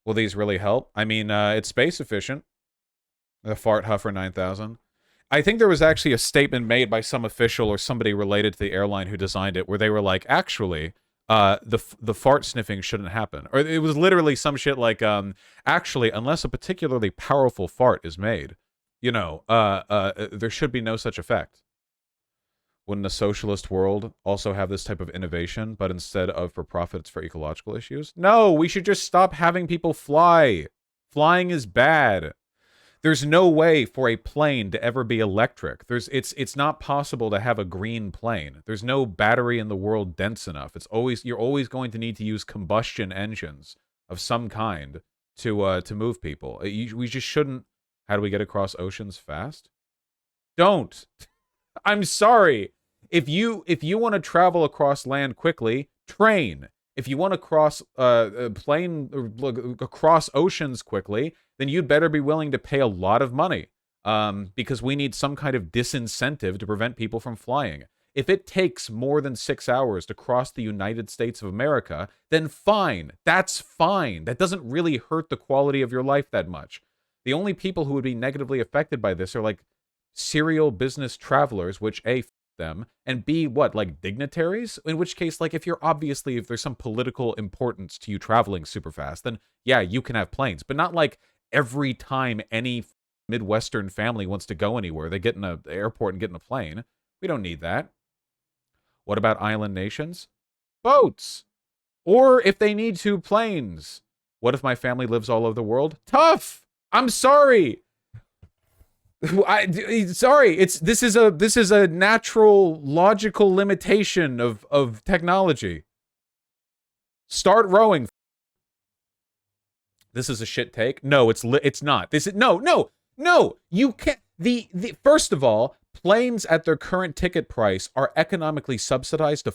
Will these really help? I mean, it's space efficient. The Fart Huffer 9000. I think there was actually a statement made by some official or somebody related to the airline who designed it, where they were like, actually, the fart sniffing shouldn't happen, or it was literally some shit like, actually, unless a particularly powerful fart is made, there should be no such effect. Wouldn't a socialist world also have this type of innovation, but instead of for profit, it's for ecological issues? No, we should just stop having people fly. Flying is bad. There's no way for a plane to ever be electric. It's not possible to have a green plane. There's no battery in the world dense enough. You're always going to need to use combustion engines of some kind to move people. We just shouldn't. How do we get across oceans fast? Don't. I'm sorry. If you want to travel across land quickly, train. If you want to cross a plane across oceans quickly, then you'd better be willing to pay a lot of money, because we need some kind of disincentive to prevent people from flying. If it takes more than 6 hours to cross the United States of America, then fine. That's fine. That doesn't really hurt the quality of your life that much. The only people who would be negatively affected by this are like serial business travelers, which A, them, and B, what, like dignitaries? In which case, like, if there's some political importance to you traveling super fast, then yeah, you can have planes, but not like every time any Midwestern family wants to go anywhere, they get in an airport and get in a plane. We don't need that. What about island nations? Boats! Or if they need to, planes. What if my family lives all over the world? Tough! I'm sorry! Sorry, this is a natural, logical limitation of technology. Start rowing. This is a shit take. No, it's not. No. You can't. The first of all, planes at their current ticket price are economically subsidized to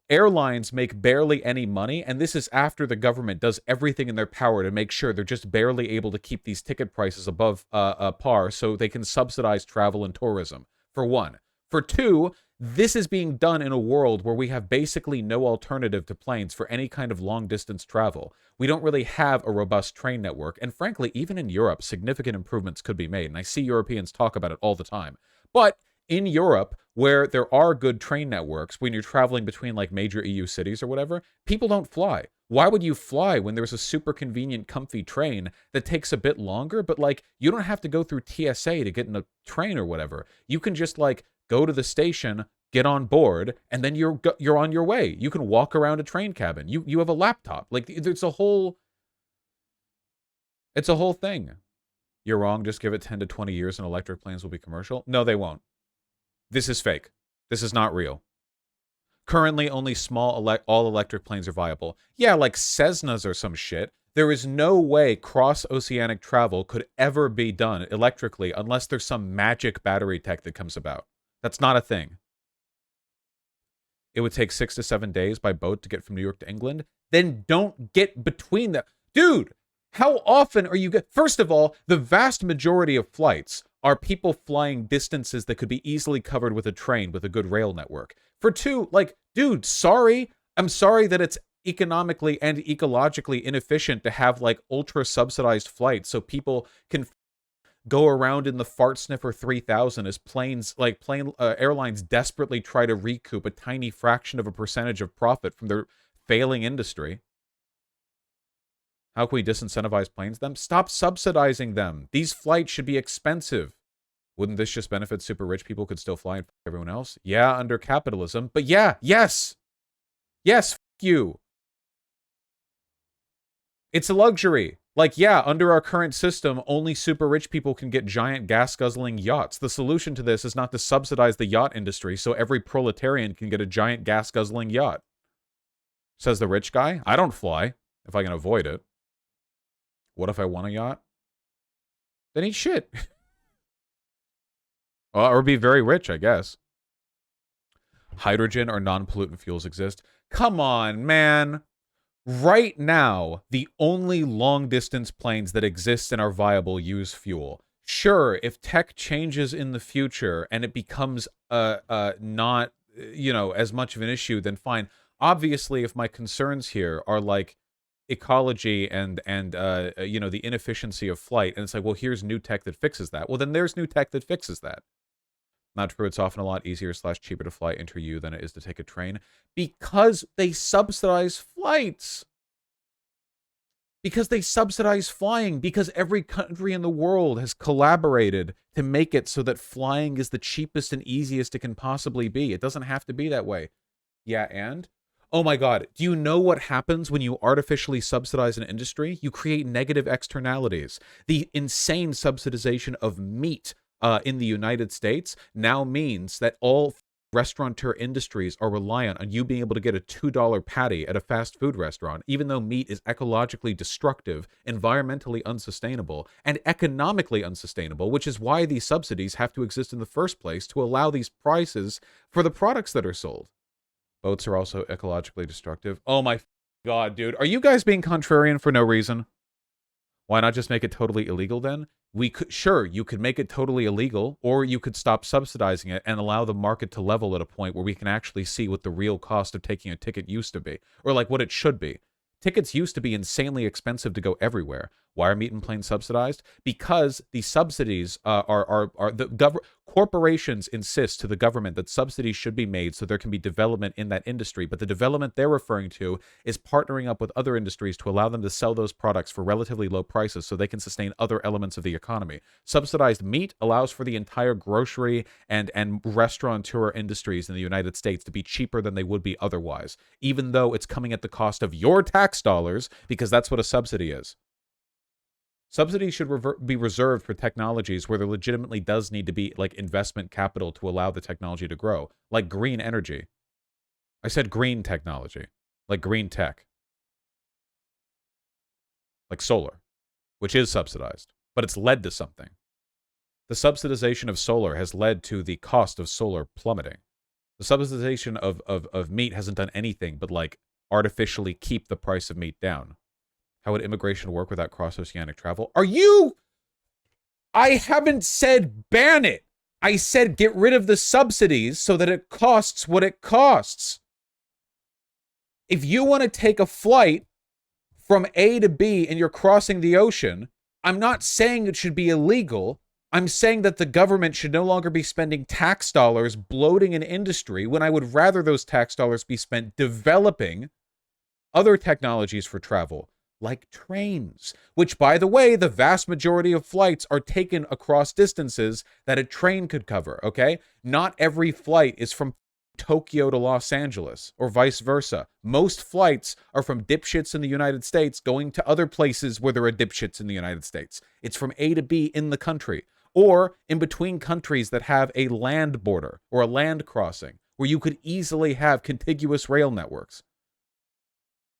airlines make barely any money, and this is after the government does everything in their power to make sure they're just barely able to keep these ticket prices above par so they can subsidize travel and tourism, for one. For two, this is being done in a world where we have basically no alternative to planes for any kind of long-distance travel. We don't really have a robust train network, and frankly, even in Europe, significant improvements could be made, and I see Europeans talk about it all the time. But in Europe, where there are good train networks, when you're traveling between like major EU cities or whatever, people don't fly. Why would you fly when there's a super convenient, comfy train that takes a bit longer, but like you don't have to go through TSA to get in a train or whatever. You can just like go to the station, get on board, and then you're on your way. You can walk around a train cabin. You have a laptop. Like it's a whole thing. You're wrong. Just give it 10 to 20 years and electric planes will be commercial. No, they won't. This is fake. This is not real. Currently, only small all-electric planes are viable. Yeah, like Cessnas or some shit. There is no way cross-oceanic travel could ever be done electrically unless there's some magic battery tech that comes about. That's not a thing. It would take 6 to 7 days by boat to get from New York to England. Then don't get between them. Dude, how often are you... First of all, the vast majority of flights are people flying distances that could be easily covered with a train with a good rail network. For two, like, dude, sorry. I'm sorry that it's economically and ecologically inefficient to have, like, ultra-subsidized flights so people can go around in the Fart Sniffer 3000 as airlines desperately try to recoup a tiny fraction of a percentage of profit from their failing industry. How can we disincentivize planes them? Stop subsidizing them. These flights should be expensive. Wouldn't this just benefit super rich people could still fly and f everyone else? Yeah, under capitalism. But yeah, yes, f you. It's a luxury. Like, yeah, under our current system, only super rich people can get giant gas-guzzling yachts. The solution to this is not to subsidize the yacht industry so every proletarian can get a giant gas-guzzling yacht. Says the rich guy. I don't fly, if I can avoid it. What if I want a yacht? Then eat shit. Or be very rich, I guess. Hydrogen or non-pollutant fuels exist. Come on, man. Right now, the only long-distance planes that exist and are viable use fuel. Sure, if tech changes in the future and it becomes not, as much of an issue, then fine. Obviously, if my concerns here are like ecology and you know, the inefficiency of flight, and it's like, well, here's new tech that fixes that. Well, then there's new tech that fixes that. Not true. It's often a lot easier / cheaper to fly inter-EU than it is to take a train because they subsidize flights. Because they subsidize flying. Because every country in the world has collaborated to make it so that flying is the cheapest and easiest it can possibly be. It doesn't have to be that way. Yeah, and? Oh my God. Do you know what happens when you artificially subsidize an industry? You create negative externalities. The insane subsidization of meat in the United States now means that all restaurateur industries are reliant on you being able to get a $2 patty at a fast food restaurant, even though meat is ecologically destructive, environmentally unsustainable, and economically unsustainable, which is why these subsidies have to exist in the first place to allow these prices for the products that are sold. Boats are also ecologically destructive. Oh my God, dude. Are you guys being contrarian for no reason? Why not just make it totally illegal then? We could, sure, you could make it totally illegal, or you could stop subsidizing it and allow the market to level at a point where we can actually see what the real cost of taking a ticket used to be, or like what it should be. Tickets used to be insanely expensive to go everywhere. Why are meat and planes subsidized? Because the subsidies corporations insist to the government that subsidies should be made so there can be development in that industry. But the development they're referring to is partnering up with other industries to allow them to sell those products for relatively low prices so they can sustain other elements of the economy. Subsidized meat allows for the entire grocery and restaurateur industries in the United States to be cheaper than they would be otherwise, even though it's coming at the cost of your tax dollars, because that's what a subsidy is. Subsidies should be reserved for technologies where there legitimately does need to be like investment capital to allow the technology to grow, like green energy. I said green technology, like green tech, like solar, which is subsidized, but it's led to something. The subsidization of solar has led to the cost of solar plummeting. The subsidization of meat hasn't done anything but like artificially keep the price of meat down. How would immigration work without cross-oceanic travel? I haven't said ban it. I said get rid of the subsidies so that it costs what it costs. If you want to take a flight from A to B and you're crossing the ocean, I'm not saying it should be illegal. I'm saying that the government should no longer be spending tax dollars bloating an industry when I would rather those tax dollars be spent developing other technologies for travel, like trains, which, by the way, the vast majority of flights are taken across distances that a train could cover, okay? Not every flight is from Tokyo to Los Angeles, or vice versa. Most flights are from dipshits in the United States going to other places where there are dipshits in the United States. It's from A to B in the country, or in between countries that have a land border or a land crossing, where you could easily have contiguous rail networks.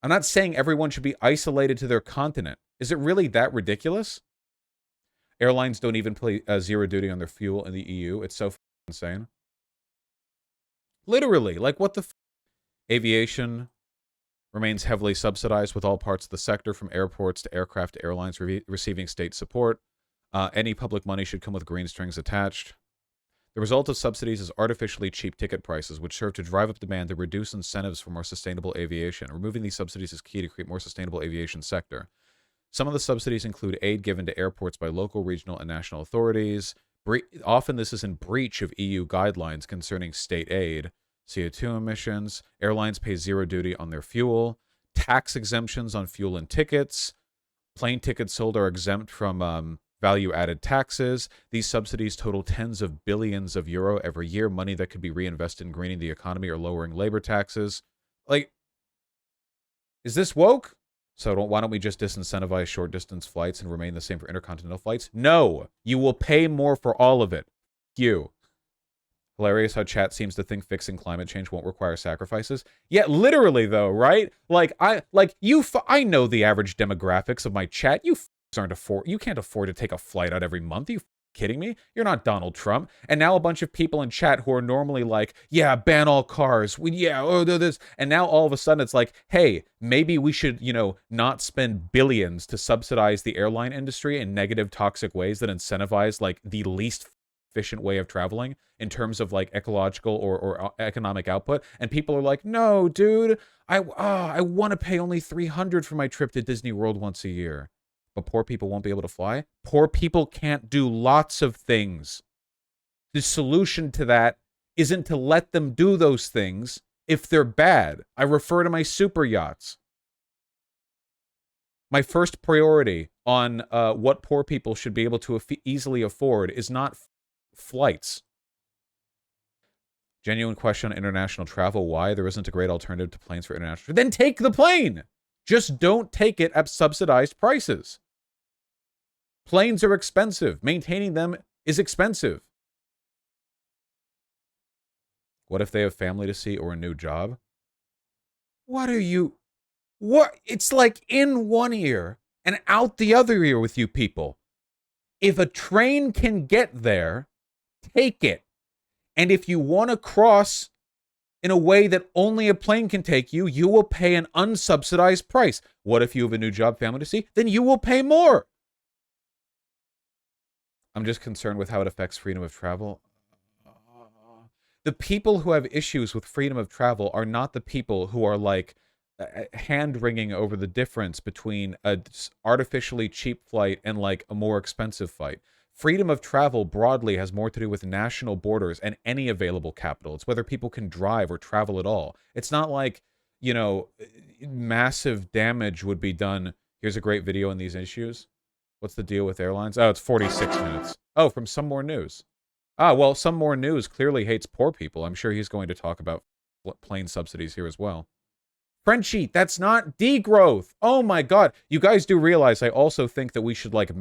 I'm not saying everyone should be isolated to their continent. Is it really that ridiculous? Airlines don't even pay zero duty on their fuel in the EU. It's so insane. Literally, like what the Aviation remains heavily subsidized with all parts of the sector, from airports to aircraft to airlines receiving state support. Any public money should come with green strings attached. The result of subsidies is artificially cheap ticket prices, which serve to drive up demand and reduce incentives for more sustainable aviation. Removing these subsidies is key to create more sustainable aviation sector. Some of the subsidies include aid given to airports by local, regional, and national authorities. Often this is in breach of EU guidelines concerning state aid. CO2 emissions. Airlines pay zero duty on their fuel. Tax exemptions on fuel and tickets. Plane tickets sold are exempt from value-added taxes. These subsidies total tens of billions of euro every year, money that could be reinvested in greening the economy or lowering labor taxes. Like, is this woke? So why don't we just disincentivize short-distance flights and remain the same for intercontinental flights? No! You will pay more for all of it. You. Hilarious how chat seems to think fixing climate change won't require sacrifices. Yeah, literally though, right? I know the average demographics of my chat. You can't afford to take a flight out every month. Are you kidding me? You're not Donald Trump. And now a bunch of people in chat who are normally like, yeah, ban all cars. This. And now all of a sudden it's like, hey, maybe we should, not spend billions to subsidize the airline industry in negative, toxic ways that incentivize like the least efficient way of traveling in terms of like ecological or economic output. And people are like, no, dude, I want to pay only $300 for my trip to Disney World once a year. But poor people won't be able to fly. Poor people can't do lots of things. The solution to that isn't to let them do those things if they're bad. I refer to my super yachts. My first priority on what poor people should be able to easily afford is not flights. Genuine question on international travel. Why there isn't a great alternative to planes for international? Then take the plane. Just don't take it at subsidized prices. Planes are expensive. Maintaining them is expensive. What if they have family to see or a new job? What? It's like in one ear and out the other ear with you people. If a train can get there, take it. And if you want to cross in a way that only a plane can take you, you will pay an unsubsidized price. What if you have a new job, family to see? Then you will pay more. I'm just concerned with how it affects freedom of travel. The people who have issues with freedom of travel are not the people who are like hand-wringing over the difference between a artificially cheap flight and like a more expensive flight. Freedom of travel broadly has more to do with national borders and any available capital. It's whether people can drive or travel at all. It's not like, you know, massive damage would be done. Here's a great video on these issues. What's the deal with airlines? Oh, it's 46 minutes. Oh, from Some More News. Ah, well, Some More News clearly hates poor people. I'm sure he's going to talk about plane subsidies here as well. Frenchie, that's not degrowth. Oh my God. You guys do realize I also think that we should like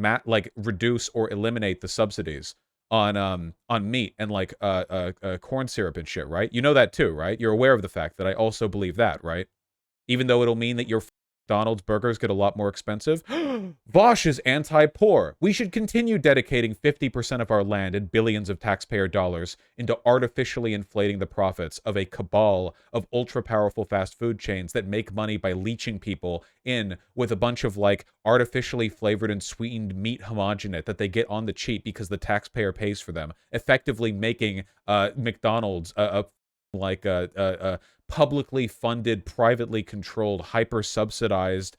reduce or eliminate the subsidies on meat and like corn syrup and shit, right? You know that too, right? You're aware of the fact that I also believe that, right? Even though it'll mean that your McDonald's burgers get a lot more expensive. Vosh is anti-poor. We should continue dedicating 50% of our land and billions of taxpayer dollars into artificially inflating the profits of a cabal of ultra-powerful fast food chains that make money by leeching people in with a bunch of like artificially flavored and sweetened meat homogenate that they get on the cheap because the taxpayer pays for them, effectively making McDonald's a publicly funded, privately controlled, hyper-subsidized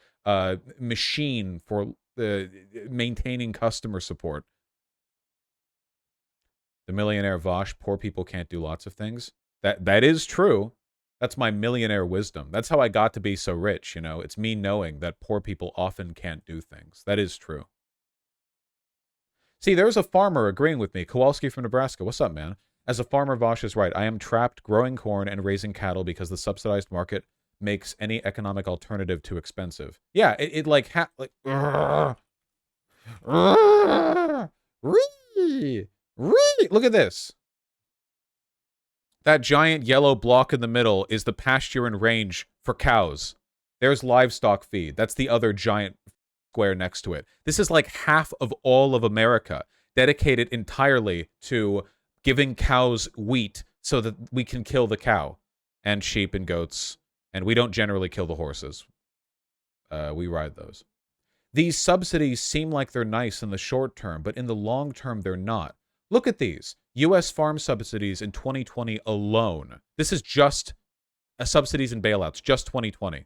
machine for maintaining customer support. The millionaire Vosh, poor people can't do lots of things. That is true. That's my millionaire wisdom. That's how I got to be so rich, you know. It's me knowing that poor people often can't do things. That is true. See, there's a farmer agreeing with me. Kowalski from Nebraska. What's up, man? As a farmer, Vosh is right. I am trapped growing corn and raising cattle because the subsidized market makes any economic alternative too expensive. Yeah, look at this. That giant yellow block in the middle is the pasture and range for cows. There's livestock feed. That's the other giant square next to it. This is like half of all of America, dedicated entirely to giving cows wheat so that we can kill the cow and sheep and goats. And we don't generally kill the horses. We ride those. These subsidies seem like they're nice in the short term, but in the long term, they're not. Look at these. U.S. farm subsidies in 2020 alone. This is just subsidies and bailouts, just 2020.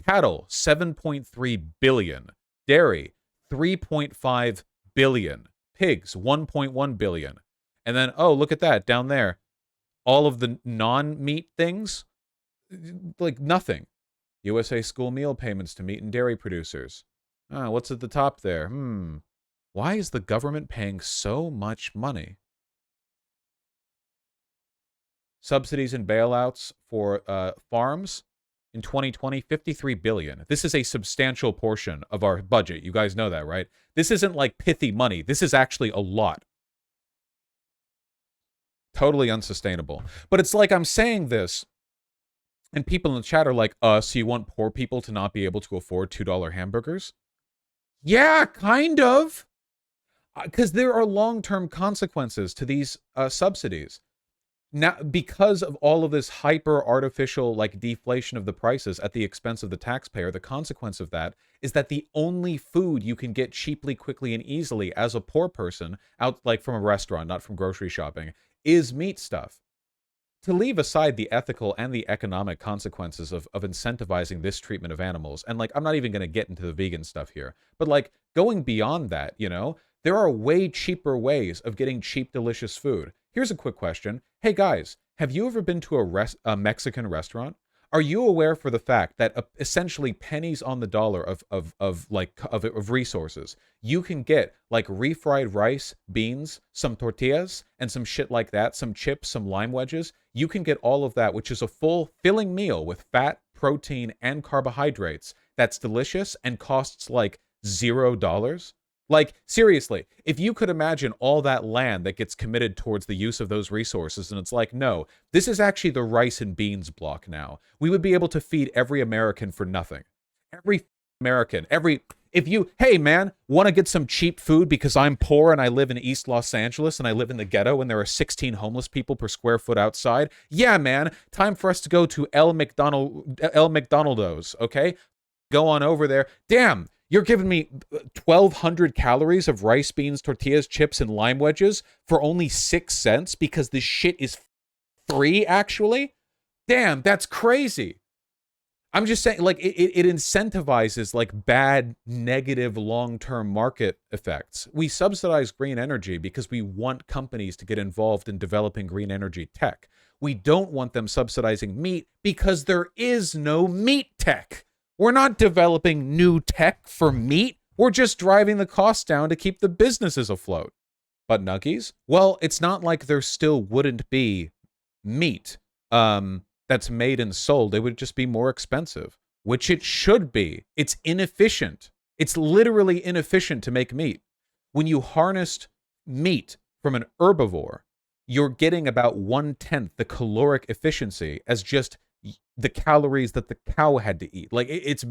Cattle, $7.3 billion. Dairy, $3.5 billion. Pigs, $1.1 billion. And then, oh, look at that, down there. All of the non-meat things, like nothing. USA school meal payments to meat and dairy producers. What's at the top there? Why is the government paying so much money? Subsidies and bailouts for farms in 2020, $53 billion. This is a substantial portion of our budget. You guys know that, right? This isn't like pithy money. This is actually a lot. Totally unsustainable. But it's like I'm saying this, and people in the chat are like, so you want poor people to not be able to afford $2 hamburgers? Yeah, kind of. Because there are long-term consequences to these subsidies. Now, because of all of this hyper artificial like deflation of the prices at the expense of the taxpayer, the consequence of that is that the only food you can get cheaply, quickly, and easily as a poor person out like from a restaurant, not from grocery shopping, is meat stuff. To leave aside the ethical and the economic consequences of incentivizing this treatment of animals, and like I'm not even going to get into the vegan stuff here, but like going beyond that, there are way cheaper ways of getting cheap, delicious food. Here's a quick question. Hey guys, have you ever been to a Mexican restaurant? Are you aware for the fact that essentially pennies on the dollar of resources you can get like refried rice, beans, some tortillas, and some shit like that, some chips, some lime wedges. You can get all of that, which is a full filling meal with fat, protein, and carbohydrates that's delicious and costs like $0. Like, seriously, if you could imagine all that land that gets committed towards the use of those resources, and it's like, no, this is actually the rice and beans block now. We would be able to feed every American for nothing. Every American, hey man, want to get some cheap food because I'm poor and I live in East Los Angeles and I live in the ghetto and there are 16 homeless people per square foot outside. Yeah, man, time for us to go to El McDonaldo's, okay? Go on over there. Damn, you're giving me 1,200 calories of rice, beans, tortillas, chips, and lime wedges for only 6 cents because this shit is free, actually? Damn, that's crazy. I'm just saying, like, it incentivizes, like, bad, negative, long-term market effects. We subsidize green energy because we want companies to get involved in developing green energy tech. We don't want them subsidizing meat because there is no meat tech. We're not developing new tech for meat. We're just driving the costs down to keep the businesses afloat. But nuggies? Well, it's not like there still wouldn't be meat. That's made and sold. It would just be more expensive, which it should be. It's inefficient. It's literally inefficient to make meat. When you harnessed meat from an herbivore, you're getting about 1/10 the caloric efficiency as just the calories that the cow had to eat. Like it's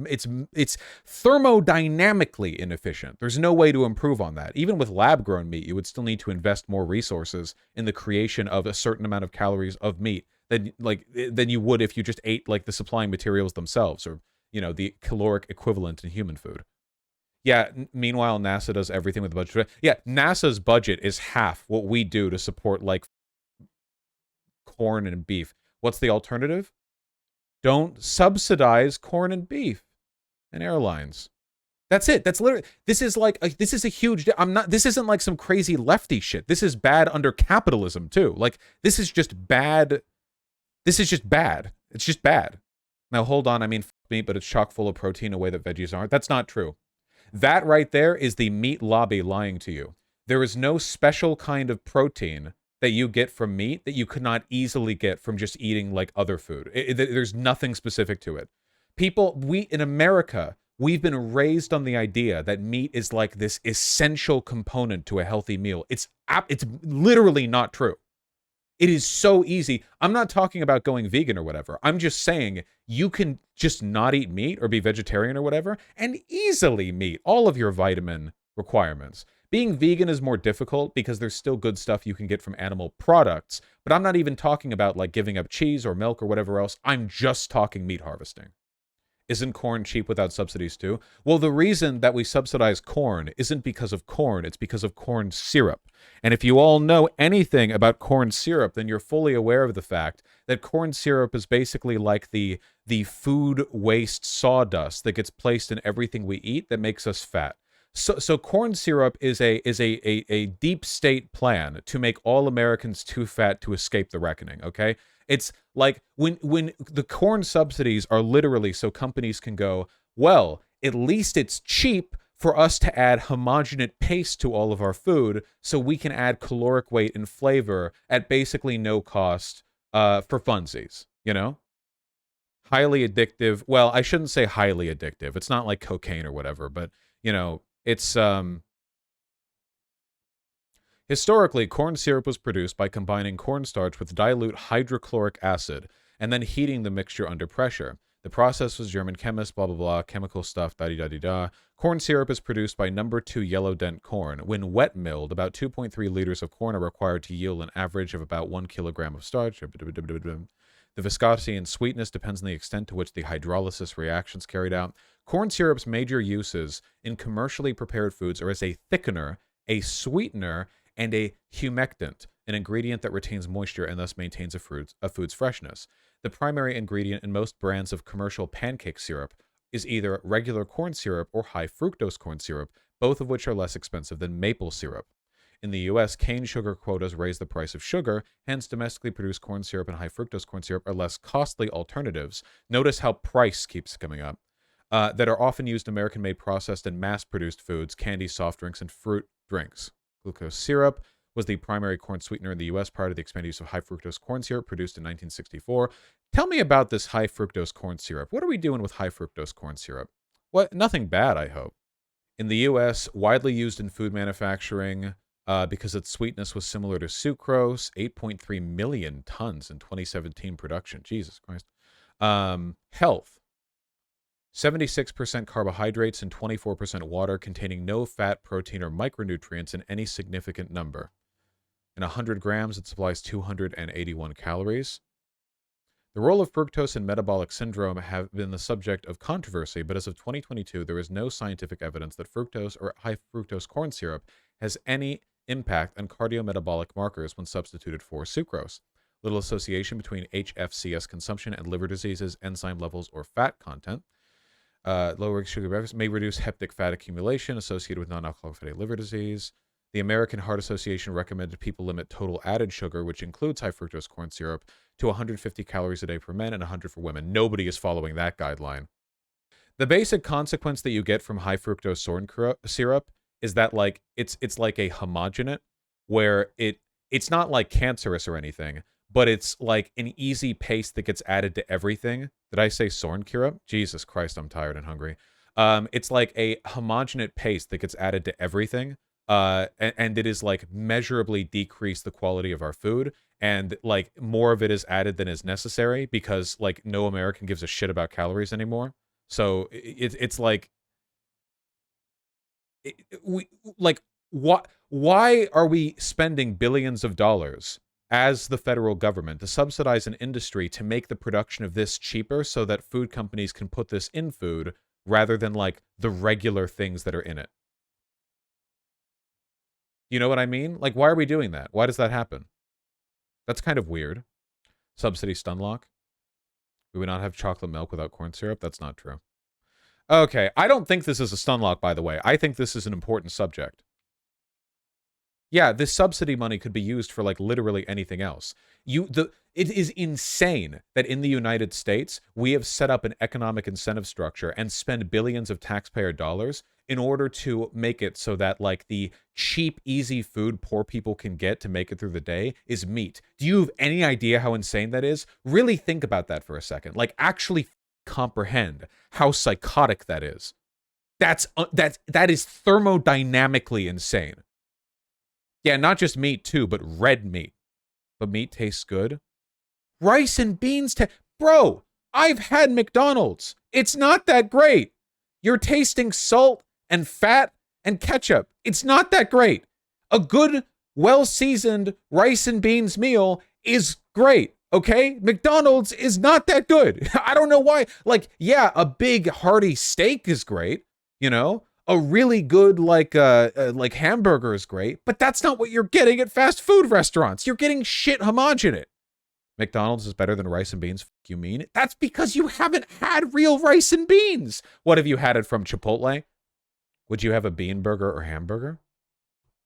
thermodynamically inefficient. There's no way to improve on that. Even with lab-grown meat, you would still need to invest more resources in the creation of a certain amount of calories of meat than you would if you just ate like the supplying materials themselves, or the caloric equivalent in human food. Yeah, meanwhile NASA does everything with the budget. Yeah, NASA's budget is half what we do to support like corn and beef. What's the alternative? Don't subsidize corn and beef and airlines. That's it. That's literally, this is a huge, this isn't like some crazy lefty shit. This is bad under capitalism too. Like, this is just bad. This is just bad. It's just bad. Now, hold on. I mean, meat, but it's chock full of protein in a way that veggies aren't. That's not true. That right there is the meat lobby lying to you. There is no special kind of protein that you get from meat that you could not easily get from just eating like other food. There's nothing specific to it. In America, we've been raised on the idea that meat is like this essential component to a healthy meal. It's literally not true. It is so easy. I'm not talking about going vegan or whatever. I'm just saying you can just not eat meat or be vegetarian or whatever and easily meet all of your vitamin requirements. Being vegan is more difficult because there's still good stuff you can get from animal products, but I'm not even talking about like giving up cheese or milk or whatever else. I'm just talking meat harvesting. Isn't corn cheap without subsidies too? Well, the reason that we subsidize corn isn't because of corn, it's because of corn syrup. And if you all know anything about corn syrup, then you're fully aware of the fact that corn syrup is basically like the food waste sawdust that gets placed in everything we eat that makes us fat. So corn syrup is a deep state plan to make all Americans too fat to escape the reckoning, okay? It's like when the corn subsidies are literally so companies can go, well, at least it's cheap for us to add homogeneous paste to all of our food so we can add caloric weight and flavor at basically no cost for funsies, Highly addictive. Well, I shouldn't say highly addictive. It's not like cocaine or whatever, but, it's historically, corn syrup was produced by combining cornstarch with dilute hydrochloric acid and then heating the mixture under pressure. The process was German chemist, blah, blah, blah, chemical stuff, da-di-da-di-da. Corn syrup is produced by number 2 yellow dent corn. When wet milled, about 2.3 liters of corn are required to yield an average of about 1 kilogram of starch. The viscosity and sweetness depends on the extent to which the hydrolysis reaction is carried out. Corn syrup's major uses in commercially prepared foods are as a thickener, a sweetener, and a humectant, an ingredient that retains moisture and thus maintains a food's freshness. The primary ingredient in most brands of commercial pancake syrup is either regular corn syrup or high fructose corn syrup, both of which are less expensive than maple syrup. In the U.S., cane sugar quotas raise the price of sugar, hence domestically produced corn syrup and high fructose corn syrup are less costly alternatives. Notice how price keeps coming up. That are often used in American-made processed and mass-produced foods, candy, soft drinks, and fruit drinks. Glucose syrup was the primary corn sweetener in the U.S. prior to the expanded use of high fructose corn syrup produced in 1964. Tell me about this high fructose corn syrup. What are we doing with high fructose corn syrup? What? Nothing bad, I hope. In the U.S., widely used in food manufacturing because its sweetness was similar to sucrose, 8.3 million tons in 2017 production. Jesus Christ. Health. 76% carbohydrates and 24% water, containing no fat, protein, or micronutrients in any significant number. In 100 grams, it supplies 281 calories. The role of fructose in metabolic syndrome have been the subject of controversy, but as of 2022, there is no scientific evidence that fructose or high fructose corn syrup has any impact on cardiometabolic markers when substituted for sucrose. Little association between HFCS consumption and liver diseases, enzyme levels, or fat content. Lowering sugar beverages may reduce hepatic fat accumulation associated with non-alcoholic fatty liver disease. The American Heart Association recommended people limit total added sugar, which includes high fructose corn syrup, to 150 calories a day for men and 100 for women. Nobody is following that guideline. The basic consequence that you get from high fructose corn syrup is that like it's like a homogenate where it's not like cancerous or anything, but it's like an easy paste that gets added to everything. Did I say corn syrup? Jesus Christ, I'm tired and hungry. It's like a homogenate paste that gets added to everything. And it is like measurably decrease the quality of our food, and like more of it is added than is necessary because like no American gives a shit about calories anymore. So it's like we like what? Why are we spending billions of dollars as the federal government to subsidize an industry to make the production of this cheaper so that food companies can put this in food rather than like the regular things that are in it? You know what I mean? Like, why are we doing that? Why does that happen? That's kind of weird. Subsidy stunlock. We would not have chocolate milk without corn syrup. That's not true. Okay, I don't think this is a stunlock, by the way. I think this is an important subject. Yeah, this subsidy money could be used for like literally anything else. It is insane that in the United States, we have set up an economic incentive structure and spend billions of taxpayer dollars in order to make it so that like the cheap, easy food poor people can get to make it through the day is meat. Do you have any idea how insane that is? Really think about that for a second. Like actually comprehend how psychotic that is. That is thermodynamically insane. Yeah, not just meat too, but red meat. But meat tastes good. Rice and beans Bro, I've had McDonald's. It's not that great. You're tasting salt and fat and ketchup. It's not that great. A good, well-seasoned rice and beans meal is great, okay? McDonald's is not that good. I don't know why. Like, yeah, a big hearty steak is great, you know? A really good like hamburger is great, but that's not what you're getting at fast food restaurants. You're getting shit homogenate. McDonald's is better than rice and beans. You mean it? That's because you haven't had real rice and beans. What have you had it from Chipotle? Would you have a bean burger or hamburger?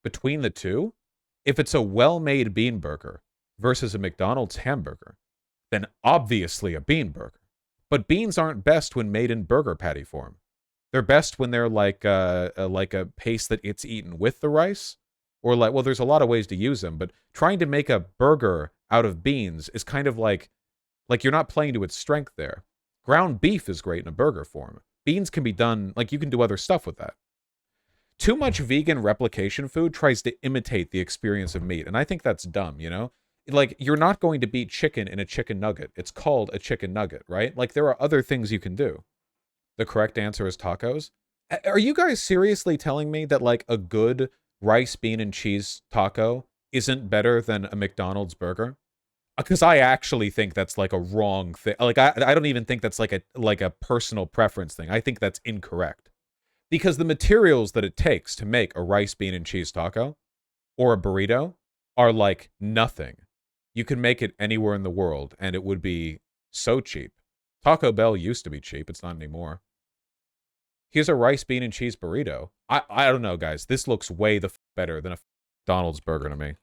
Between the two, if it's a well-made bean burger versus a McDonald's hamburger, then obviously a bean burger. But beans aren't best when made in burger patty form. They're best when they're like a paste that gets eaten with the rice, or like, well, there's a lot of ways to use them, but trying to make a burger out of beans is kind of like you're not playing to its strength there. Ground beef is great in a burger form. Beans can be done, like you can do other stuff with that. Too much vegan replication food tries to imitate the experience of meat, and I think that's dumb, you know? Like, you're not going to beat chicken in a chicken nugget. It's called a chicken nugget, right? Like, there are other things you can do. The correct answer is tacos. Are you guys seriously telling me that, like, a good rice, bean, and cheese taco isn't better than a McDonald's burger? Because I actually think that's like a wrong thing. Like, I don't even think that's like a personal preference thing. I think that's incorrect. Because the materials that it takes to make a rice, bean, and cheese taco or a burrito are like nothing. You can make it anywhere in the world, and it would be so cheap. Taco Bell used to be cheap. It's not anymore. Here's a rice, bean, and cheese burrito. I don't know, guys. This looks way better than a McDonald's burger to me.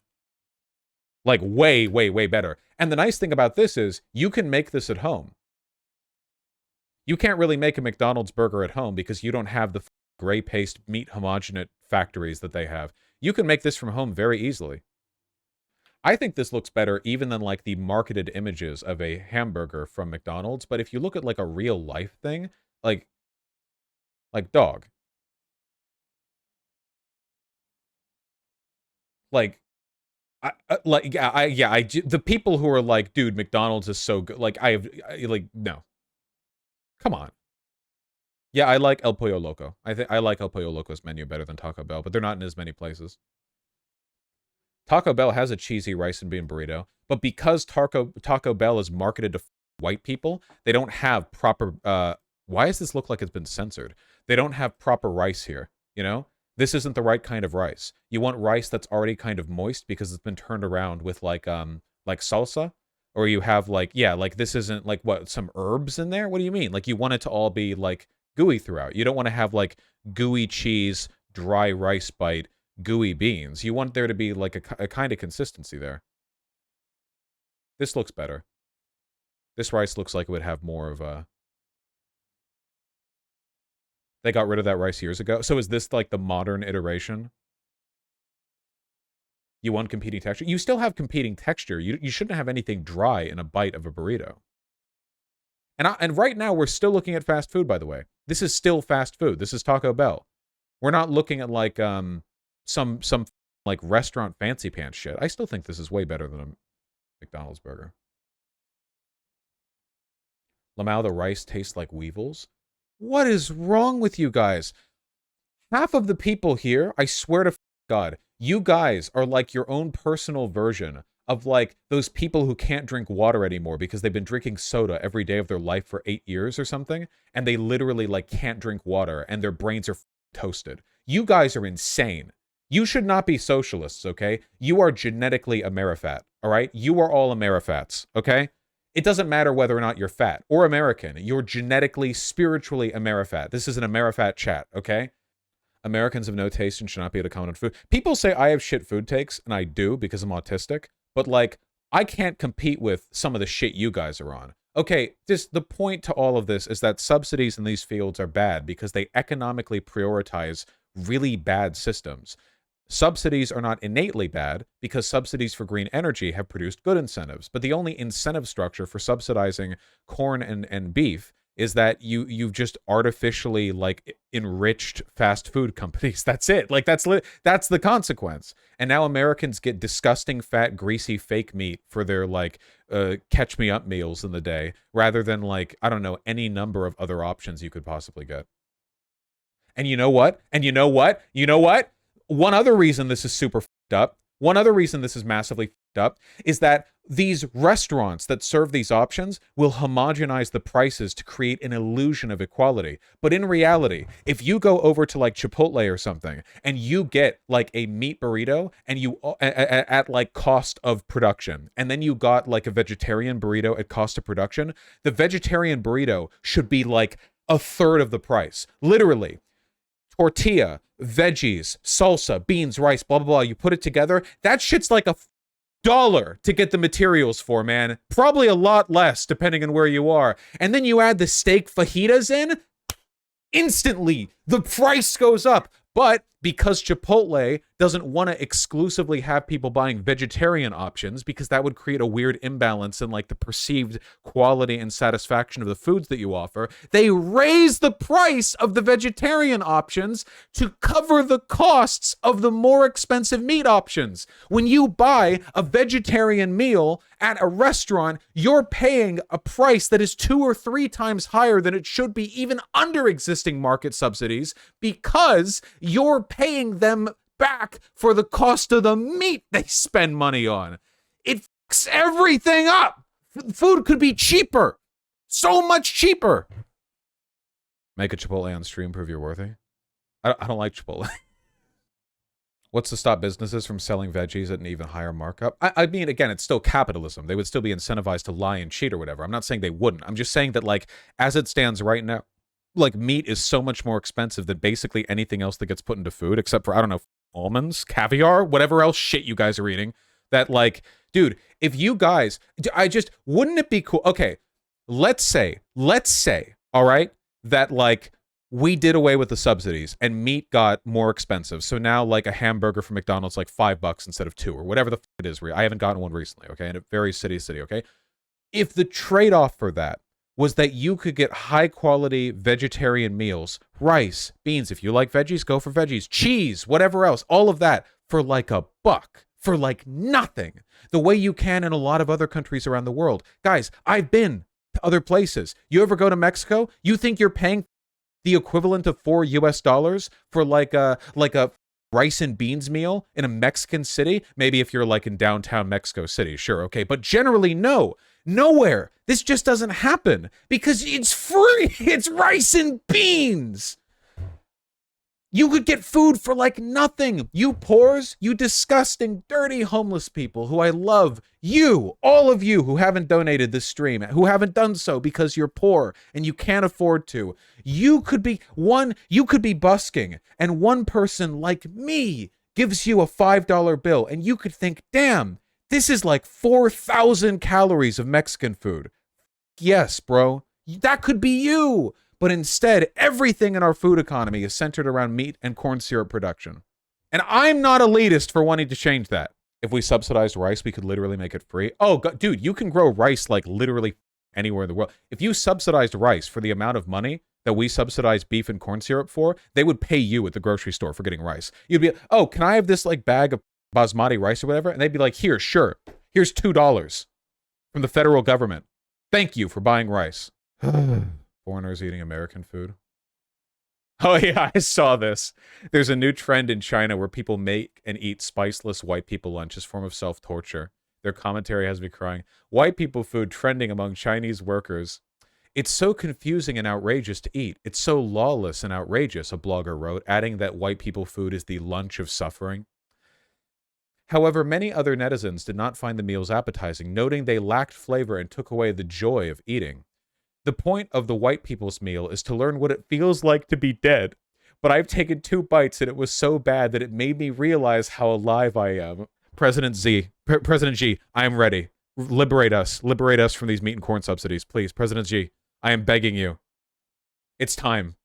Like, way, way, way better. And the nice thing about this is you can make this at home. You can't really make a McDonald's burger at home because you don't have the gray paste meat homogenate factories that they have. You can make this from home very easily. I think this looks better even than like the marketed images of a hamburger from McDonald's. But if you look at like a real life thing, like dog. Like, the people who are like, dude, McDonald's is so good. Like, no. Come on. Yeah, I like El Pollo Loco. I like El Pollo Loco's menu better than Taco Bell, but they're not in as many places. Taco Bell has a cheesy rice and bean burrito, but because Taco Bell is marketed to white people, they don't have proper, why does this look like it's been censored? They don't have proper rice here, you know? This isn't the right kind of rice. You want rice that's already kind of moist because it's been turned around with like salsa, or you have like, yeah, like this isn't like what, some herbs in there? What do you mean? Like you want it to all be like gooey throughout. You don't want to have like gooey cheese, dry rice bite, gooey beans. You want there to be like a kind of consistency there. This looks better. This rice looks like it would have more of a... They got rid of that rice years ago. So is this like the modern iteration? You want competing texture? You still have competing texture. You shouldn't have anything dry in a bite of a burrito. And right now we're still looking at fast food, by the way. This is still fast food. This is Taco Bell. We're not looking at like some like restaurant fancy pants shit. I still think this is way better than a McDonald's burger. Lamau, the rice tastes like weevils. What is wrong with you guys? Half of the people here, I swear to God, you guys are like your own personal version of like those people who can't drink water anymore because they've been drinking soda every day of their life for 8 years or something, and they literally like can't drink water and their brains are toasted. You guys are insane. You should not be socialists, okay? You are genetically Amerifat, all right? You are all Amerifats, okay? It doesn't matter whether or not you're fat or American. You're genetically, spiritually Amerifat. This is an Amerifat chat, okay? Americans have no taste and should not be able to comment on food. People say I have shit food takes, and I do because I'm autistic. But, like, I can't compete with some of the shit you guys are on. Okay, the point to all of this is that subsidies in these fields are bad because they economically prioritize really bad systems. Subsidies are not innately bad because subsidies for green energy have produced good incentives. But the only incentive structure for subsidizing corn and beef is that you've just artificially like enriched fast food companies. That's it. Like that's the consequence. And now Americans get disgusting, fat, greasy, fake meat for their like catch me up meals in the day, rather than like, I don't know, any number of other options you could possibly get. And you know what? One other reason this is super fucked up, one other reason this is massively fucked up, is that these restaurants that serve these options will homogenize the prices to create an illusion of equality. But in reality, if you go over to like Chipotle or something and you get like a meat burrito and you at like cost of production, and then you got like a vegetarian burrito at cost of production, the vegetarian burrito should be like a third of the price. Literally. Tortilla, veggies, salsa, beans, rice, blah, blah, blah. You put it together. That shit's like $1 to get the materials for, man. Probably a lot less, depending on where you are. And then you add the steak fajitas in. Instantly, the price goes up. But because Chipotle doesn't want to exclusively have people buying vegetarian options because that would create a weird imbalance in like the perceived quality and satisfaction of the foods that you offer. They raise the price of the vegetarian options to cover the costs of the more expensive meat options. When you buy a vegetarian meal at a restaurant, you're paying a price that is 2 or 3 times higher than it should be even under existing market subsidies because you're paying them back for the cost of the meat they spend money on. It fucks everything up. Food could be cheaper. So much cheaper. Make a Chipotle on stream, prove you're worthy. I don't like Chipotle. What's to stop businesses from selling veggies at an even higher markup? I mean, again, it's still capitalism. They would still be incentivized to lie and cheat or whatever. I'm not saying they wouldn't. I'm just saying that, like, as it stands right now, like, meat is so much more expensive than basically anything else that gets put into food, except for, I don't know, almonds, caviar, whatever else shit you guys are eating. That, like, dude, if you guys, wouldn't it be cool? Okay, let's say, all right, that, like, we did away with the subsidies and meat got more expensive. So now, like, a hamburger from McDonald's, like $5 instead of $2 or whatever the f it is. I haven't gotten one recently, okay? And it varies city to city, okay? If the trade-off for that was that you could get high-quality vegetarian meals, rice, beans, if you like veggies, go for veggies, cheese, whatever else, all of that for like $1, for like nothing, the way you can in a lot of other countries around the world. Guys, I've been to other places. You ever go to Mexico? You think you're paying the equivalent of $4 for like a rice and beans meal in a Mexican city? Maybe if you're like in downtown Mexico City, sure, okay. But generally, no. Nowhere. This just doesn't happen because it's free. It's rice and beans. You could get food for like nothing. You poors, you disgusting, dirty homeless people who I love. You, all of you who haven't donated this stream, who haven't done so because you're poor and you can't afford to. You could be busking and one person like me gives you a $5 bill and you could think, damn, this is like 4,000 calories of Mexican food. Yes, bro, that could be you. But instead, everything in our food economy is centered around meat and corn syrup production. And I'm not elitist for wanting to change that. If we subsidized rice, we could literally make it free. Oh, God, dude, you can grow rice like literally anywhere in the world. If you subsidized rice for the amount of money that we subsidize beef and corn syrup for, they would pay you at the grocery store for getting rice. You'd be, oh, can I have this like bag of basmati rice or whatever? And they'd be like, here, sure. Here's $2 from the federal government. Thank you for buying rice. Foreigners eating American food. Oh yeah, I saw this. There's a new trend in China where people make and eat spiceless white people lunch as a form of self-torture. Their commentary has me crying. White people food trending among Chinese workers. It's so confusing and outrageous to eat. It's so lawless and outrageous, a blogger wrote, adding that white people food is the lunch of suffering. However, many other netizens did not find the meals appetizing, noting they lacked flavor and took away the joy of eating. The point of the white people's meal is to learn what it feels like to be dead. But I've taken 2 bites and it was so bad that it made me realize how alive I am. President Xi, I am ready. Liberate us from these meat and corn subsidies, please. President Xi, I am begging you. It's time.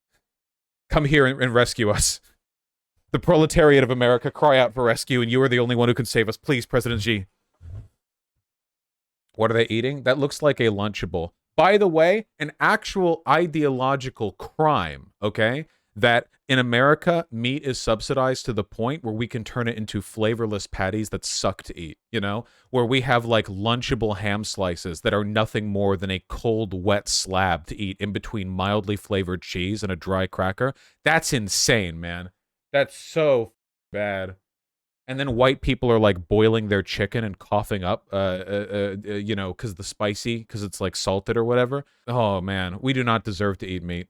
Come here and rescue us. The proletariat of America cry out for rescue, and you are the only one who can save us. Please, President Xi. What are they eating? That looks like a Lunchable. By the way, an actual ideological crime, okay? That in America, meat is subsidized to the point where we can turn it into flavorless patties that suck to eat, you know? Where we have, like, Lunchable ham slices that are nothing more than a cold, wet slab to eat in between mildly flavored cheese and a dry cracker. That's insane, man. That's so bad. And then white people are like boiling their chicken and coughing up, you know, because it's like salted or whatever. Oh man, we do not deserve to eat meat.